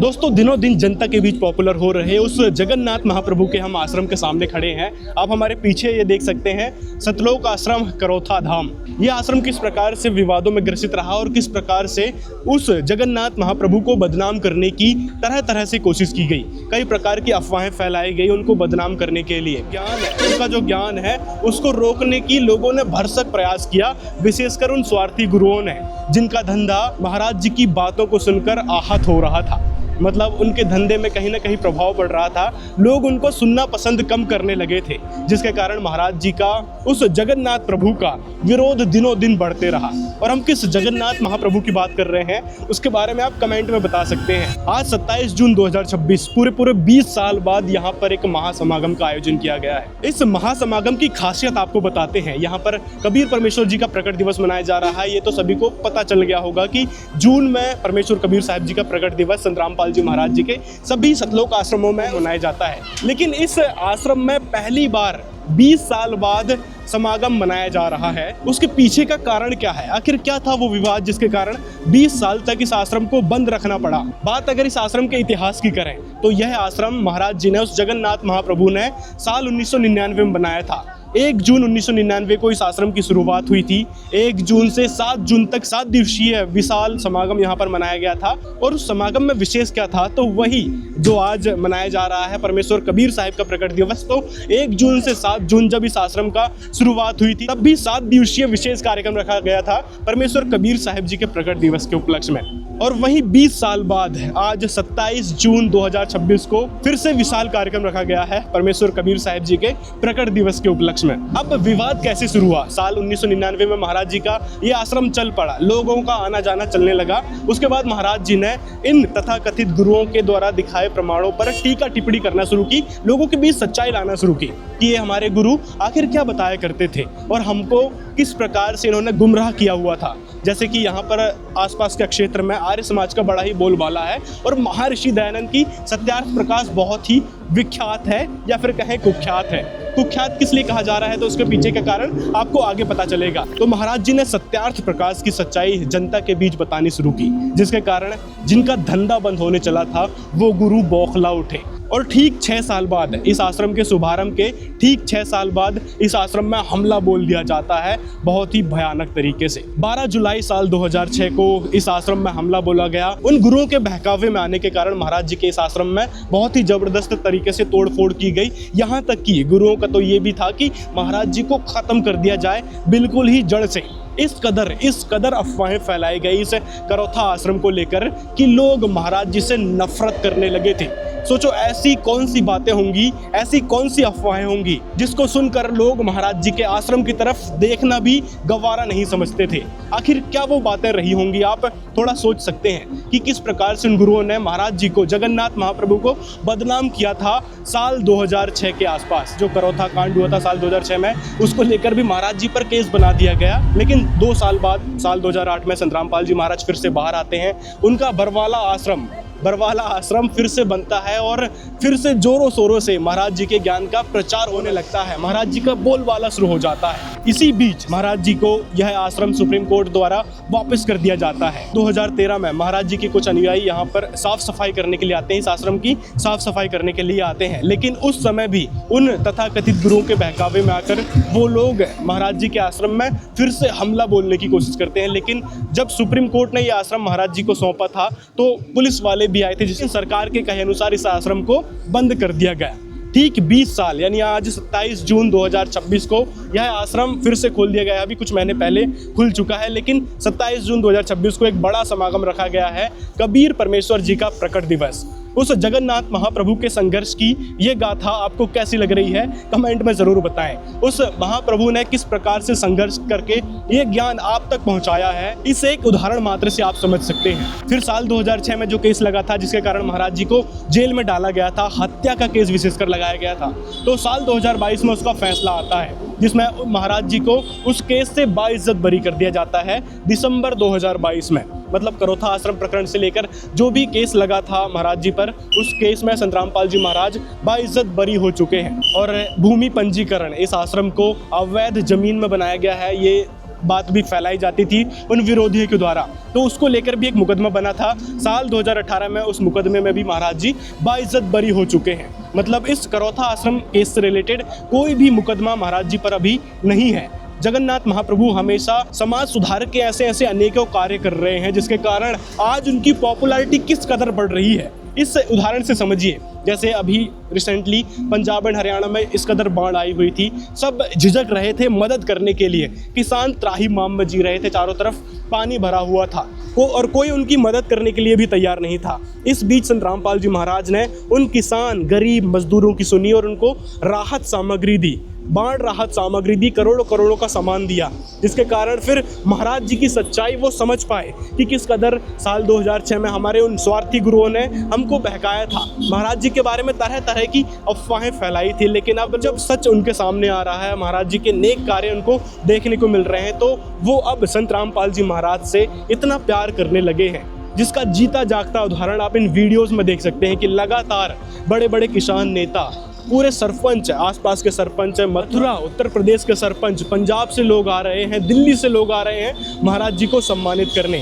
दोस्तों दिनों दिन जनता के बीच पॉपुलर हो रहे उस जगन्नाथ महाप्रभु के हम आश्रम के सामने खड़े हैं। आप हमारे पीछे ये देख सकते हैं सतलोक आश्रम करौथा धाम। ये आश्रम किस प्रकार से विवादों में ग्रसित रहा और किस प्रकार से उस जगन्नाथ महाप्रभु को बदनाम करने की तरह तरह से कोशिश की गई। कई प्रकार की अफवाहें फैलाई गई उनको बदनाम करने के लिए। ज्ञान है, उनका जो ज्ञान है उसको रोकने की लोगों ने भरसक प्रयास किया, विशेषकर उन स्वार्थी गुरुओं ने जिनका धंधा महाराज जी की बातों को सुनकर आहत हो रहा था। मतलब उनके धंधे में कहीं ना कहीं प्रभाव पड़ रहा था, लोग उनको सुनना पसंद कम करने लगे थे, जिसके कारण महाराज जी का उस जगन्नाथ प्रभु का विरोध दिनों दिन बढ़ते रहा। और हम किस जगन्नाथ महाप्रभु की बात कर रहे हैं उसके बारे में आप कमेंट में बता सकते हैं। आज 27 जून 2026 पूरे 20 साल बाद यहाँ पर एक महासमागम का आयोजन किया गया है। इस महासमागम की खासियत आपको बताते हैं। यहाँ पर कबीर परमेश्वर जी का प्रकट दिवस मनाया जा रहा है। ये तो सभी को पता चल गया होगा कि जून में परमेश्वर कबीर साहब जी का प्रकट दिवस संत रामपाल जी महाराज जी के सभी सतलोक आश्रमों में मनाया जाता है। लेकिन इस आश्रम में पहली बार 20 साल बाद समागम मनाया जा रहा है। उसके पीछे का कारण क्या है? आखिर क्या था वो विवाद जिसके कारण 20 साल तक इस आश्रम को बंद रखना पड़ा? बात अगर इस आश्रम के इतिहास की करें तो यह आश्रम महाराज जी ने उस जगन्नाथ महाप्रभु ने साल 1999 में बनाया था। 1 जून 1999 को इस आश्रम की शुरुआत हुई थी। 1 जून से 7 जून तक 7 दिवसीय विशाल समागम यहाँ पर मनाया गया था। और उस समागम में विशेष क्या था तो वही जो आज मनाया जा रहा है परमेश्वर कबीर साहिब का प्रकट दिवस। तो 1 जून से 7 जून जब इस आश्रम का शुरुआत हुई थी तब भी 7 दिवसीय विशेष कार्यक्रम रखा गया था परमेश्वर कबीर साहिब जी के प्रकट दिवस के उपलक्ष्य में। और वहीं 20 साल बाद आज 27 जून 2026 को फिर से विशाल कार्यक्रम रखा गया है परमेश्वर कबीर साहिब जी के प्रकट दिवस के उपलक्ष्य में। अब विवाद कैसे शुरू हुआ? साल 1999 में महाराज जी का ये आश्रम चल पड़ा, लोगों का आना जाना चलने लगा। उसके बाद महाराज जी ने इन तथाकथित गुरुओं के द्वारा दिखाए प्रमाणों पर टीका टिप्पणी करना शुरू की, लोगों के बीच सच्चाई लाना शुरू की कि ये हमारे गुरु आखिर क्या बताया करते थे और हमको किस प्रकार से इन्होंने गुमराह किया हुआ था। जैसे कि यहाँ पर आसपास के क्षेत्र में आर्य समाज का बड़ा ही बोलबाला है और महर्षि दयानंद की सत्यार्थ प्रकाश बहुत ही विख्यात है या फिर कहें कुख्यात है। कुख्यात किस लिए कहा जा रहा है तो उसके पीछे का कारण आपको आगे पता चलेगा। तो महाराज जी ने सत्यार्थ प्रकाश की सच्चाई जनता के बीच बतानी शुरू की, जिसके कारण जिनका धंधा बंद होने चला था वो गुरु बौखला उठे। और ठीक 6 साल बाद इस आश्रम के शुभारंभ के ठीक 6 साल बाद इस आश्रम में हमला बोल दिया जाता है बहुत ही भयानक तरीके से। 12 जुलाई साल 2006 को इस आश्रम में हमला बोला गया। उन गुरुओं के बहकावे में आने के कारण महाराज जी के इस आश्रम में बहुत ही जबरदस्त तरीके से तोड़फोड़ की गई। यहाँ तक कि गुरुओं का तो ये भी था कि महाराज जी को खत्म कर दिया जाए बिल्कुल ही जड़ से। इस कदर अफवाहें फैलाई गई इस करौथा आश्रम को लेकर कि लोग महाराज जी से नफरत करने लगे थे। सोचो ऐसी कौन सी बातें होंगी, ऐसी कौन सी अफवाहें होंगी जिसको सुनकर लोग महाराज जी के आश्रम की तरफ देखना भी गवारा नहीं समझते थे। आखिर क्या वो बातें रही होंगी? आप थोड़ा सोच सकते हैं कि किस प्रकार से उन गुरुओं ने महाराज जी को, जगन्नाथ महाप्रभु को बदनाम किया था। साल 2006 के आसपास जो करौथा कांड हुआ था साल 2006 में, उसको लेकर भी महाराज जी पर केस बना दिया गया। लेकिन 2 साल बाद साल 2008 में संत रामपाल जी महाराज फिर से बाहर आते हैं। उनका बरवाला आश्रम फिर से बनता है और फिर से जोरों शोरों से महाराज जी के ज्ञान का प्रचार होने लगता है। महाराज जी का बोलबाला शुरू हो जाता है। इसी बीच महाराज जी को यह आश्रम सुप्रीम कोर्ट द्वारा वापस कर दिया जाता है। 2013 में महाराज जी के कुछ अनुयायी यहाँ पर साफ सफाई करने के लिए आते हैं, इस आश्रम की साफ सफाई करने के लिए आते हैं। लेकिन उस समय भी उन तथाकथित गुरुओं के बहकावे में आकर वो लोग महाराज जी के आश्रम में फिर से हमला बोलने की कोशिश करते हैं। लेकिन जब सुप्रीम कोर्ट ने ये आश्रम महाराज जी को सौंपा था तो पुलिस वाले भी आए थे, जिससे सरकार के कहे अनुसार इस आश्रम को बंद कर दिया गया। ठीक 20 साल यानी आज 27 जून 2026 को यह आश्रम फिर से खोल दिया गया है। अभी कुछ महीने पहले खुल चुका है, लेकिन 27 जून 2026 को एक बड़ा समागम रखा गया है, कबीर परमेश्वर जी का प्रकट दिवस। उस जगन्नाथ महाप्रभु के संघर्ष की ये गाथा आपको कैसी लग रही है कमेंट में ज़रूर बताएं। उस महाप्रभु ने किस प्रकार से संघर्ष करके ये ज्ञान आप तक पहुंचाया है, इसे एक उदाहरण मात्र से आप समझ सकते हैं। फिर साल 2006 में जो केस लगा था जिसके कारण महाराज जी को जेल में डाला गया था, हत्या का केस विशेषकर लगाया गया था, तो साल 2022 में उसका फैसला आता है जिसमें महाराज जी को उस केस से बाइज्जत बरी कर दिया जाता है दिसंबर 2022 में। मतलब करौथा आश्रम प्रकरण से लेकर जो भी केस लगा था महाराज जी पर, उस केस में संत रामपाल जी महाराज बाइज्जत बरी हो चुके हैं। और भूमि पंजीकरण, इस आश्रम को अवैध जमीन में बनाया गया है, ये बात भी फैलाई जाती थी उन विरोधियों के द्वारा, तो उसको लेकर भी एक मुकदमा बना था। साल 2018 में उस मुकदमे में भी महाराज जी बाइज्जत बरी हो चुके हैं। मतलब इस करौथा आश्रम केस से रिलेटेड कोई भी मुकदमा महाराज जी पर अभी नहीं है। जगन्नाथ महाप्रभु हमेशा समाज सुधार के ऐसे ऐसे अनेकों कार्य कर रहे हैं, जिसके कारण आज उनकी पॉपुलैरिटी किस कदर बढ़ रही है। इस उदाहरण से समझिए, जैसे अभी रिसेंटली पंजाब एंड हरियाणा में इस कदर बाढ़ आई हुई थी, सब झिझक रहे थे मदद करने के लिए, किसान त्राहिमाम में जी रहे थे, चारों तरफ पानी भरा हुआ था और कोई उनकी मदद करने के लिए भी तैयार नहीं था। इस बीच संत रामपाल जी महाराज ने उन किसान गरीब मजदूरों की सुनी और उनको राहत सामग्री दी, बाढ़ राहत सामग्री दी, करोड़ों करोड़ों का सामान दिया, जिसके कारण फिर महाराज जी की सच्चाई वो समझ पाए कि किस कदर साल 2006 में हमारे उन स्वार्थी गुरुओं ने हमको बहकाया था। महाराज जी के बारे में तरह तरह की अफवाहें फैलाई थी, लेकिन अब जब सच उनके सामने आ रहा है, महाराज जी के नेक कार्य उनको देखने को मिल रहे हैं, तो वो अब संत रामपाल जी महाराज से इतना प्यार करने लगे हैं, जिसका जीता जागता उदाहरण आप इन वीडियोस में देख सकते हैं कि लगातार बड़े बड़े किसान नेता, पूरे सरपंच, आसपास के सरपंच, मथुरा उत्तर प्रदेश के सरपंच, पंजाब से लोग आ रहे हैं, दिल्ली से लोग आ रहे हैं महाराज जी को सम्मानित करने।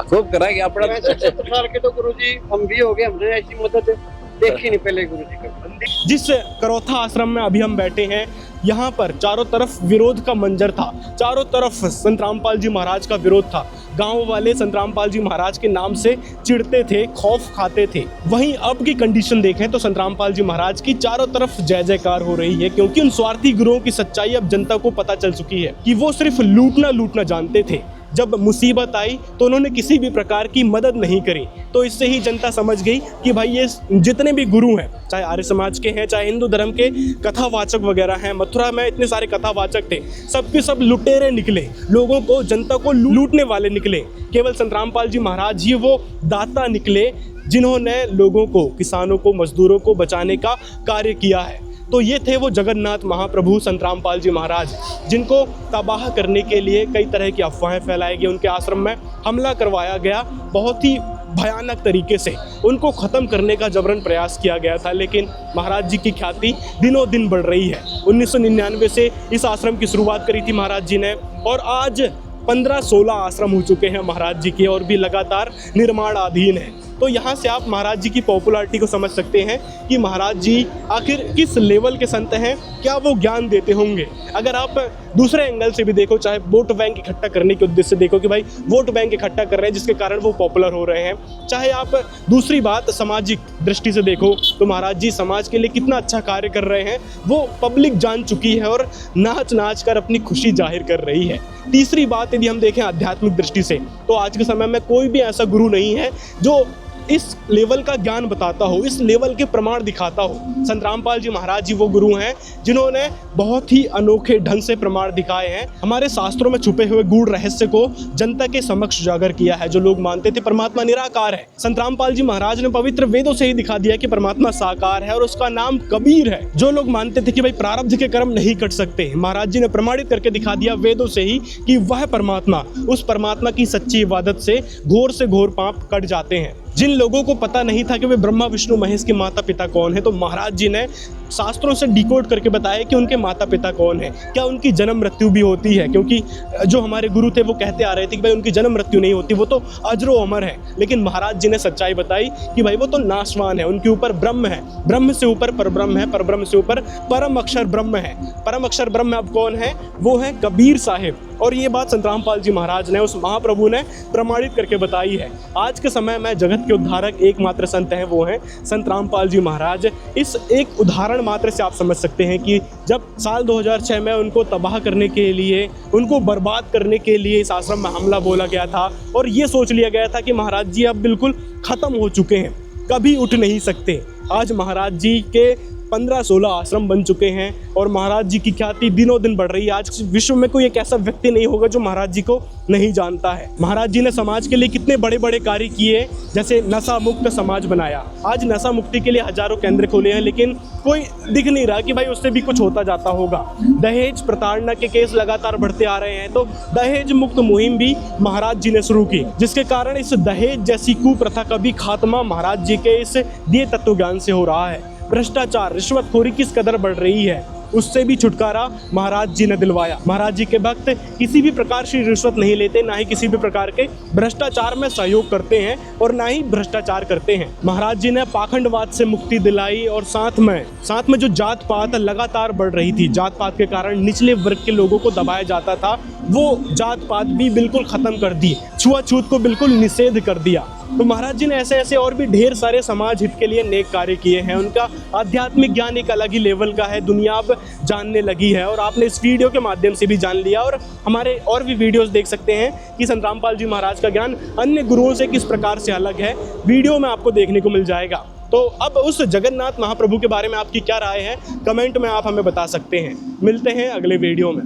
खूब कराएंगे अपना 70 साल के तो गुरुजी हम भी हो गए, हमने ऐसी मदद देखी नहीं पहले गुरुजी का। जिस करौथा आश्रम में अभी हम बैठे हैं, यहाँ पर चारों तरफ विरोध का मंजर था, चारों तरफ संत रामपाल जी महाराज का विरोध था। गांव वाले संत रामपाल जी महाराज के नाम से चिढ़ते थे, खौफ खाते थे। वहीं अब की कंडीशन देखें तो संत रामपाल जी महाराज की चारों तरफ जय जयकार हो रही है, क्योंकि उन स्वार्थी गुरुओं की सच्चाई अब जनता को पता चल चुकी है कि वो सिर्फ लूटना जानते थे। जब मुसीबत आई तो उन्होंने किसी भी प्रकार की मदद नहीं करी, तो इससे ही जनता समझ गई कि भाई ये जितने भी गुरु हैं, चाहे आर्य समाज के हैं, चाहे हिंदू धर्म के कथावाचक वगैरह हैं, मथुरा में इतने सारे कथावाचक थे, सबके सब लुटेरे निकले, लोगों को, जनता को लूटने वाले निकले। केवल संत रामपाल जी महाराज ही वो दाता निकले जिन्होंने लोगों को, किसानों को, मजदूरों को बचाने का कार्य किया है। तो ये थे वो जगन्नाथ महाप्रभु संत रामपाल जी महाराज, जिनको तबाह करने के लिए कई तरह की अफवाहें फैलाई गई, उनके आश्रम में हमला करवाया गया, बहुत ही भयानक तरीके से उनको ख़त्म करने का जबरन प्रयास किया गया था। लेकिन महाराज जी की ख्याति दिनों दिन बढ़ रही है। 1999 से इस आश्रम की शुरुआत करी थी महाराज जी ने, और आज 15-16 आश्रम हो चुके हैं महाराज जी के, और भी लगातार निर्माणाधीन है। तो यहाँ से आप महाराज जी की पॉपुलैरिटी को समझ सकते हैं कि महाराज जी आखिर किस लेवल के संत हैं, क्या वो ज्ञान देते होंगे। अगर आप दूसरे एंगल से भी देखो, चाहे वोट बैंक इकट्ठा करने के उद्देश्य से देखो कि भाई वोट बैंक इकट्ठा कर रहे हैं जिसके कारण वो पॉपुलर हो रहे हैं, चाहे आप दूसरी बात सामाजिक दृष्टि से देखो तो महाराज जी समाज के लिए कितना अच्छा कार्य कर रहे हैं, वो पब्लिक जान चुकी है और नाच नाच कर अपनी खुशी जाहिर कर रही है। तीसरी बात यदि हम देखें आध्यात्मिक दृष्टि से, तो आज के समय में कोई भी ऐसा गुरु नहीं है जो इस लेवल का ज्ञान बताता हो, इस लेवल के प्रमाण दिखाता हो। संत रामपाल जी महाराज जी वो गुरु हैं जिन्होंने बहुत ही अनोखे ढंग से प्रमाण दिखाए हैं, हमारे शास्त्रों में छुपे हुए गूढ़ रहस्य को जनता के समक्ष उजागर किया है। जो लोग मानते थे परमात्मा निराकार है, संत रामपाल जी महाराज ने पवित्र वेदों से ही दिखा दिया कि परमात्मा साकार है और उसका नाम कबीर है। जो लोग मानते थे कि भाई प्रारब्ध के कर्म नहीं कट सकते, महाराज जी ने प्रमाणित करके दिखा दिया वेदों से ही कि वह परमात्मा, उस परमात्मा की सच्ची इबादत से घोर पाप कट जाते हैं। जिन लोगों को पता नहीं था कि वे ब्रह्मा विष्णु महेश के माता पिता कौन है, तो महाराज जी ने शास्त्रों से डिकोड करके बताया कि उनके माता पिता कौन है, क्या उनकी जन्म मृत्यु भी होती है, क्योंकि जो हमारे गुरु थे वो कहते आ रहे थे कि भाई उनकी जन्म मृत्यु नहीं होती, वो तो अजरो अमर है। लेकिन महाराज जी ने सच्चाई बताई कि भाई वो तो नाशवान है, उनके ऊपर ब्रह्म है, ब्रह्म से ऊपर परब्रह्म है, परब्रह्म से ऊपर परम अक्षर ब्रह्म है। परम अक्षर ब्रह्म अब कौन है? वो है कबीर साहिब। और ये बात संत रामपाल जी महाराज ने, उस महाप्रभु ने प्रमाणित करके बताई है। आज के समय में जगत के उद्धारक एकमात्र संत हैं, वो हैं संत रामपाल जी महाराज। इस एक उदाहरण मात्र से आप समझ सकते हैं कि जब साल 2006 में उनको तबाह करने के लिए, उनको बर्बाद करने के लिए इस आश्रम में हमला बोला गया था और ये सोच लिया गया था कि महाराज जी अब बिल्कुल ख़त्म हो चुके हैं, कभी उठ नहीं सकते। आज महाराज जी के 15-16 आश्रम बन चुके हैं और महाराज जी की ख्याति दिनों दिन बढ़ रही है। आज विश्व में कोई एक ऐसा व्यक्ति नहीं होगा जो महाराज जी को नहीं जानता है। महाराज जी ने समाज के लिए कितने बड़े बड़े कार्य किए, जैसे नशा मुक्त समाज बनाया। आज नशा मुक्ति के लिए हजारों केंद्र खोले हैं, लेकिन कोई दिख नहीं रहा कि भाई उससे भी कुछ होता जाता होगा। दहेज प्रताड़ना के केस लगातार बढ़ते आ रहे हैं, तो दहेज मुक्त मुहिम भी महाराज जी ने शुरू की, जिसके कारण इस दहेज जैसी कुप्रथा का भी खात्मा महाराज जी के इस दिए तत्व ज्ञान से हो रहा है। भ्रष्टाचार, रिश्वतखोरी किस कदर बढ़ रही है, उससे भी छुटकारा महाराज जी ने दिलवाया। महाराज जी के भक्त किसी भी प्रकार से रिश्वत नहीं लेते, ना ही किसी भी प्रकार के भ्रष्टाचार में सहयोग करते हैं और ना ही भ्रष्टाचार करते हैं। महाराज जी ने पाखंडवाद से मुक्ति दिलाई और साथ में जो जात पात लगातार बढ़ रही थी, जात पात के कारण निचले वर्ग के लोगों को दबाया जाता था, वो जात पात भी बिल्कुल खत्म कर दी, छुआछूत को बिल्कुल निषेध कर दिया। तो महाराज जी ने ऐसे ऐसे और भी ढेर सारे समाज हित के लिए नेक कार्य किए हैं। उनका आध्यात्मिक ज्ञान एक अलग ही लेवल का है, दुनिया अब जानने लगी है और आपने इस वीडियो के माध्यम से भी जान लिया। और हमारे और भी वीडियोस देख सकते हैं कि संत रामपाल जी महाराज का ज्ञान अन्य गुरुओं से किस प्रकार से अलग है, वीडियो में आपको देखने को मिल जाएगा। तो अब उस जगन्नाथ महाप्रभु के बारे में आपकी क्या राय है, कमेंट में आप हमें बता सकते हैं। मिलते हैं अगले वीडियो में।